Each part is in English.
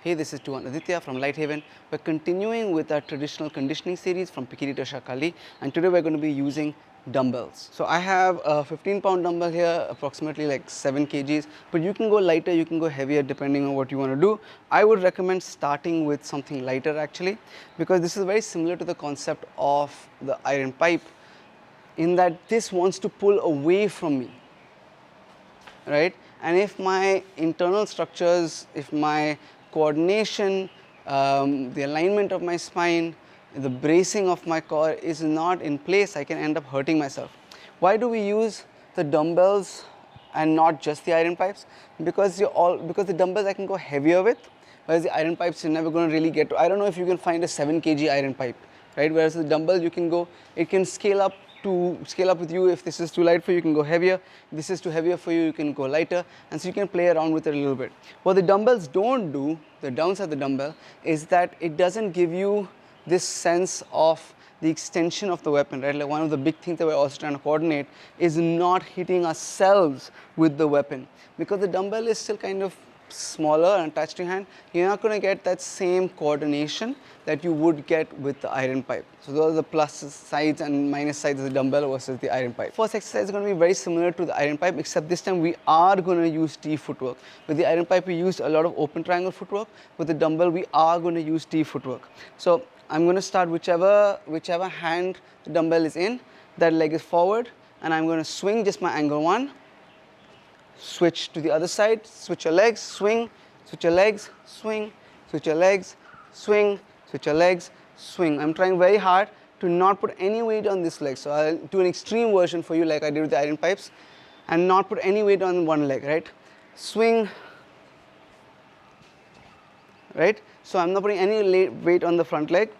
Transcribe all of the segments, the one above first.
Hey, this is Aditya from LightHaven. We're continuing with our traditional conditioning series from Pekiti Tirsia Kali, and today we're going to be using dumbbells. So I have a 15-pound dumbbell here, approximately like 7 kgs, but you can go lighter, you can go heavier depending on what you want to do. I would recommend starting with something lighter actually, because this is very similar to the concept of the iron pipe, in that this wants to pull away from me, right? And if my internal structures, if my coordination, the alignment of my spine, the bracing of my core is not in place, I can end up hurting myself. Why do we use the dumbbells and not just the iron pipes? Because the dumbbells I can go heavier with, whereas the iron pipes you're never going to really get to. I don't know if you can find a 7 kg iron pipe, right? Whereas the dumbbell you can go, it can scale up with you. If this is too light for you, you can go heavier. If this is too heavier for you, you can go lighter, and so you can play around with it a little bit. What the dumbbells don't do, the downside of the dumbbell, is that it doesn't give you this sense of the extension of the weapon, right? Like one of the big things that we're also trying to coordinate is not hitting ourselves with the weapon, because the dumbbell is still kind of smaller and attached to your hand. You're not going to get that same coordination that you would get with the iron pipe. So those are the plus sides and minus sides of the dumbbell versus the iron pipe. First exercise is going to be very similar to the iron pipe, except this time we are going to use T footwork. With the iron pipe we used a lot of open triangle footwork. With the dumbbell we are going to use T footwork. So I'm going to start whichever hand the dumbbell is in, that leg is forward, and I'm going to swing just my angle 1, switch to the other side, switch your legs, swing, switch your legs, swing, switch your legs, swing, switch your legs, swing. I'm trying very hard to not put any weight on this leg. So I'll do an extreme version for you like I did with the iron pipes, and not put any weight on one leg, right? Swing, right? So I'm not putting any weight on the front leg.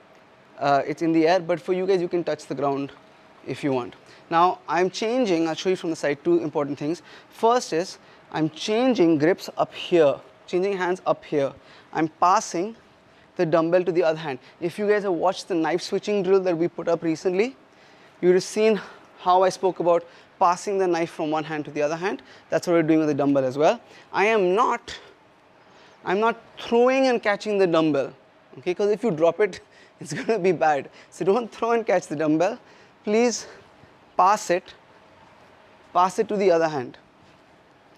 It's in the air, but for you guys, you can touch the ground if you want. Now I'm changing, I'll show you from the side 2 important things. First is I'm changing grips up here, changing hands up here. I'm passing the dumbbell to the other hand. If you guys have watched the knife switching drill that we put up recently, you would have seen how I spoke about passing the knife from one hand to the other hand. That's what we're doing with the dumbbell as well. I'm not throwing and catching the dumbbell, okay? Because if you drop it, it's going to be bad. So don't throw and catch the dumbbell. Please pass it to the other hand.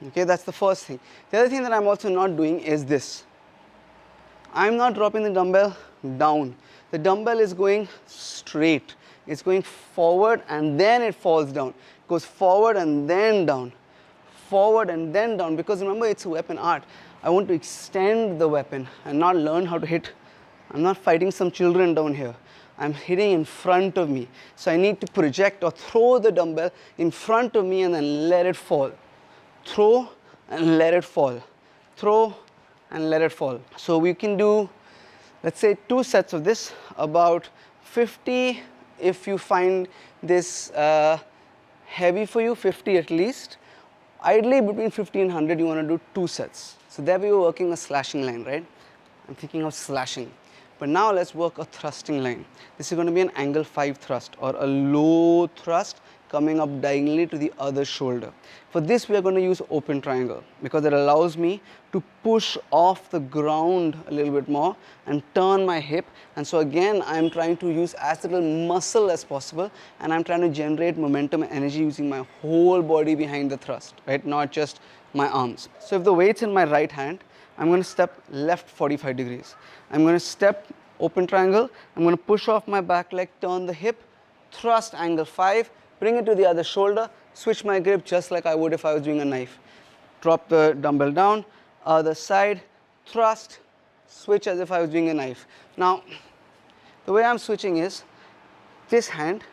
Okay, that's the first thing. The other thing that I'm also not doing is this. I'm not dropping the dumbbell down. The dumbbell is going straight. It's going forward and then it falls down. It goes forward and then down. Forward and then down, because remember, it's a weapon art. I want to extend the weapon and not learn how to hit. I'm not fighting some children down here. I'm hitting in front of me. So I need to project or throw the dumbbell in front of me and then let it fall. Throw and let it fall. Throw and let it fall. So we can do, let's say, 2 sets of this, about 50 if you find this heavy for you, 50 at least. Ideally between 50 and 100 you want to do 2 sets. So there we were working a slashing line, right? I'm thinking of slashing. But now let's work a thrusting line. This is going to be an angle 5 thrust, or a low thrust coming up diagonally to the other shoulder. For this we are going to use open triangle, because it allows me to push off the ground a little bit more and turn my hip. And so again, I'm trying to use as little muscle as possible, and I'm trying to generate momentum and energy using my whole body behind the thrust, right? Not just my arms. So if the weight's in my right hand, I'm going to step left 45 degrees. I'm going to step open triangle. I'm going to push off my back leg, turn the hip, thrust angle 5, bring it to the other shoulder, switch my grip just like I would if I was doing a knife. Drop the dumbbell down, other side, thrust, switch as if I was doing a knife. Now, the way I'm switching is this hand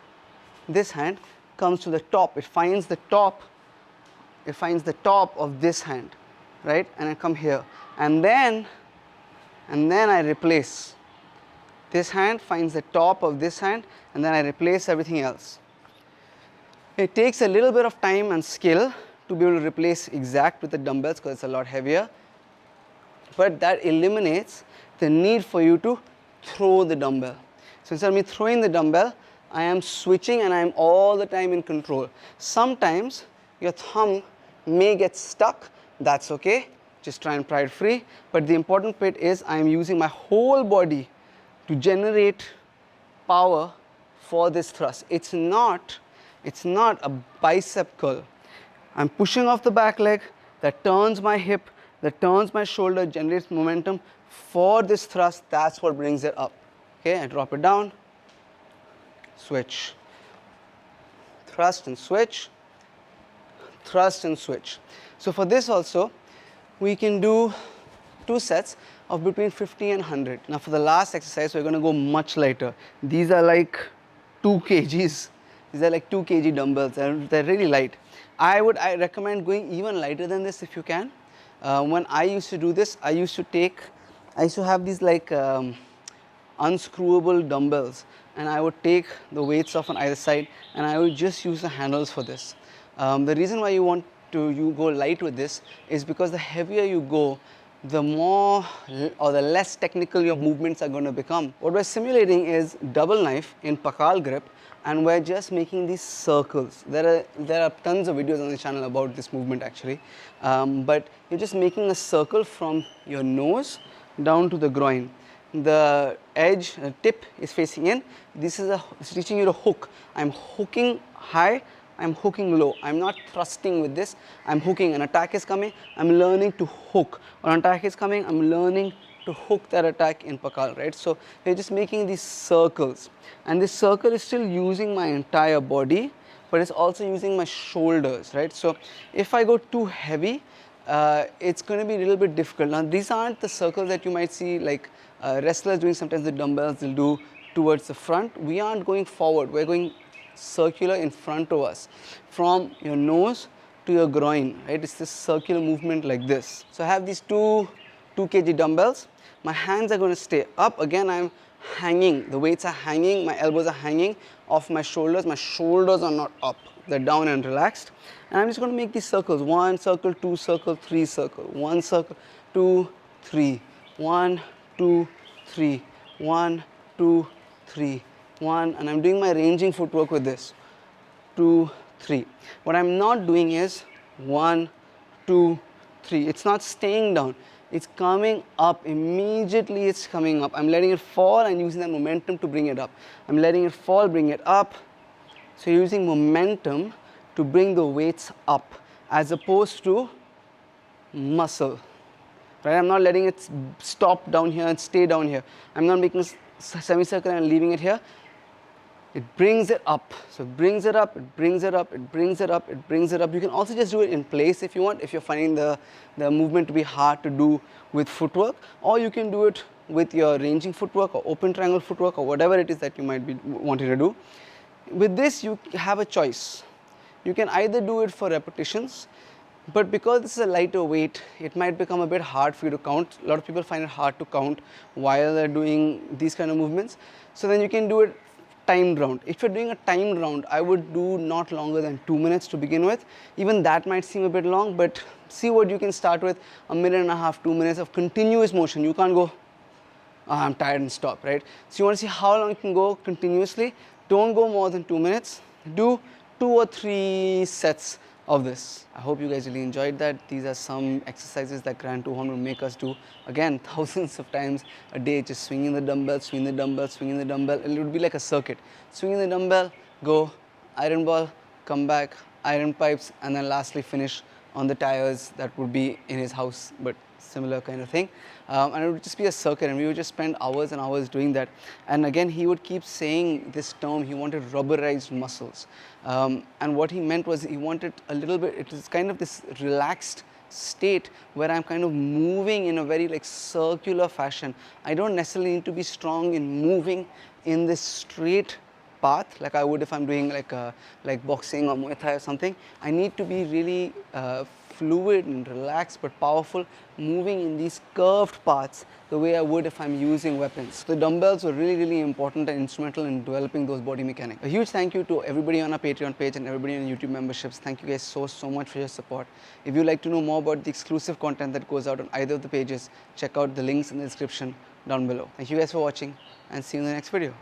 comes to the top. It finds the top of this hand, right? And I come here. And then I replace. This hand finds the top of this hand, and then I replace everything else. It takes a little bit of time and skill to be able to replace exact with the dumbbells, because it's a lot heavier. But that eliminates the need for you to throw the dumbbell. So instead of me throwing the dumbbell, I am switching and I am all the time in control. Sometimes your thumb may get stuck. That's okay. just try and pry it free. But the important bit is I am using my whole body to generate power for this thrust. It's not a bicep curl. I'm pushing off the back leg, that turns my hip, that turns my shoulder, generates momentum for this thrust. That's what brings it up. Okay, I drop it down, switch, thrust and switch, thrust and switch. So for this also, we can do 2 sets of between 50 and 100. Now for the last exercise, we're going to go much lighter. These are like 2 kgs. These are like 2 kg dumbbells. They're really light. I recommend going even lighter than this if you can. When I used to do this, I used to have these like unscrewable dumbbells, and I would take the weights off on either side, and I would just use the handles for this. The reason why you want to go light with this is because the heavier you go, the more or the less technical your movements are going to become. What we're simulating is double knife in pakal grip, and we're just making these circles. There are tons of videos on the channel about this movement actually, but you're just making a circle from your nose down to the groin. The edge, the tip is facing in. This is teaching you to hook. I'm hooking high, I'm hooking low. I'm not thrusting with this. I'm hooking. An attack is coming, I'm learning to hook. Or an attack is coming, I'm learning to hook that attack in pakal, right? So we're just making these circles. And this circle is still using my entire body, but it's also using my shoulders, right? So if I go too heavy, it's going to be a little bit difficult. Now these aren't the circles that you might see like wrestlers doing sometimes the dumbbells, they'll do towards the front. We aren't going forward, we're going circular in front of us, from your nose to your groin, right? It's this circular movement like this. So I have these 2 kg dumbbells. My hands are going to stay up. Again, I'm hanging, the weights are hanging, my elbows are hanging off my shoulders are not up, they're down and relaxed. And I'm just going to make these circles, 1 circle, 2 circle, 3 circle, 1 circle, 2, 3, 1, 2, 3, 1, 2, 3, 1, and I'm doing my ranging footwork with this, 2, 3. What I'm not doing is 1, 2, 3. It's not staying down. It's coming up. Immediately it's coming up. I'm letting it fall and using that momentum to bring it up. I'm letting it fall, bring it up. So you're using momentum to bring the weights up as opposed to muscle. Right? I'm not letting it stop down here and stay down here. I'm not making a semicircle and leaving it here. It brings it up. So it brings it up, it brings it up, it brings it up, it brings it up. You can also just do it in place if you want, if you're finding the movement to be hard to do with footwork, or you can do it with your ranging footwork or open triangle footwork or whatever it is that you might be wanting to do. With this, you have a choice. You can either do it for repetitions, but because this is a lighter weight, it might become a bit hard for you to count. A lot of people find it hard to count while they're doing these kind of movements. So then you can do it timed round. If you're doing a timed round, I would do not longer than 2 minutes to begin with. Even that might seem a bit long, but see what you can start with, 1.5 minutes, 2 minutes of continuous motion. You can't go, I'm tired and stop, right? So you want to see how long you can go continuously. Don't go more than 2 minutes. Do 2 or 3 sets of this. I hope you guys really enjoyed that. These are some exercises that GrandTuhon will make us do, again, thousands of times a day, just swinging the dumbbell, swinging the dumbbell, swinging the dumbbell. It would be like a circuit. Swinging the dumbbell, go, iron ball, come back, iron pipes, and then lastly finish on the tires that would be in his house, but similar kind of thing. And it would just be a circuit, and we would just spend hours and hours doing that. And again, he would keep saying this term, he wanted rubberized muscles. And what he meant was he wanted a little bit, it is kind of this relaxed state where I'm kind of moving in a very like circular fashion. I don't necessarily need to be strong in moving in this straight path like I would if I'm doing like boxing or Muay Thai or something. I need to be really fluid and relaxed but powerful, moving in these curved paths the way I would if I'm using weapons. The dumbbells were really, really important and instrumental in developing those body mechanics. A huge thank you to everybody on our Patreon page and everybody on YouTube memberships. Thank you guys so much for your support. If you'd like to know more about the exclusive content that goes out on either of the pages, check out the links in the description down below. Thank you guys for watching and see you in the next video.